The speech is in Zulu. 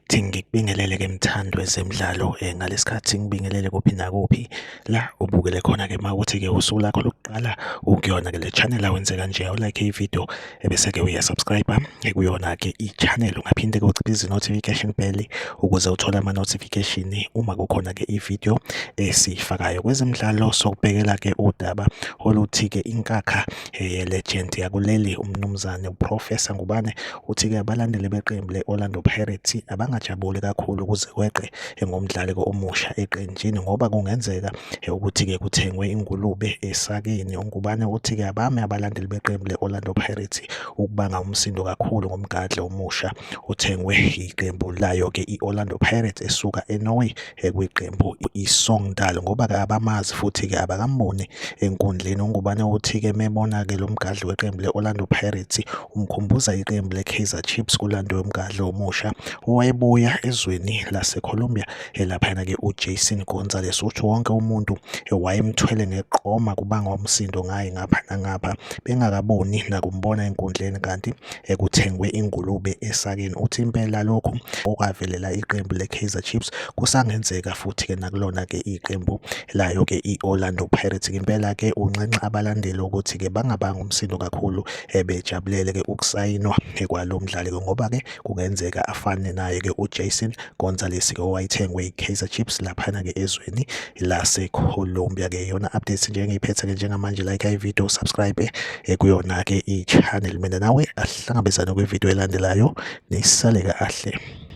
Ngithi ngikubingelele-ke mthando wezemidlalo ngalesikhathi ngibingelele kuphi nakuphi la ubukele khona-ke mawukuthi-ke usuku lakho lokuqala ukuyona-ke le channel awenze kanje u-like ividiyo ebese-ke uyasubscribe kuyona-ke i-channel ungaphinde-ke uciphize i-notification bell ukuze uthole ama-notification uma kukhona-ke ividiyo esiyifakayo kwezemidlalo. Sokubhekela-ke udaba oluthi-ke inkakha ye-legend yakuleli umnumzane uProfessor Ngubane uthi-ke abalandeli beqembu le-Orlando Pirates abangajabuli kakhulu ukuze weqe ngomdlali-ke omusha eqenjini ngoba kungenzeka ukuthi-ke kuthengwe ingulube esakeni. uNgubane uthi-ke abame abalandeli beqembu le-Orlando Pirates ukubanga umsindo kakhulu ngomgadla omusha othengwe iqembu layo-ke i-Orlando Pirates esuka eNorway kwiqembu iSogndal ngoba-ke abamazi futhi-ke abakamboni enkundleni. uNgubane uthi-ke mebona-ke lo mgadli weqembu le-Orlando Pirates umkhumbuza iqembu le-Kaizer Chiefs kulando yomgadli omusha owayebuya ezweni lase-Colombia laphayana-ke uJason Gonzalez uthi wonke umuntu wayemthwele ngeqhoma kubanga umsindo ngaye ngapha nangapha bengakaboni nakumbona enkundleni kanti kuthengwe ingulube esakeni. Uthi impela lokhu okwavelela iqembu le-Kaizer Chiefs kusangenzeka futhi-ke nakulona-ke iqembu layo-ke i-Orlando Pirates. Impela-ke unxenxa abalandeli ukuthi-ke bangabanga umsindo kakhulu bejabulele-ke ukusayinwa kwalo mdlali-ke ngoba-ke kungenzeka afane naye-ke uJason Gonzalez-ke owayethengwe i-Kaizer Chiefs laphana-ke ezweni lase-Colombia-ke. Iyona update nje engiyiphethe-ke njengamanje, like ividiyo, subscribe kuyona-ke i-channel. Mina nawe asihlangabezane kwividiyo elandelayo, nisale kahle.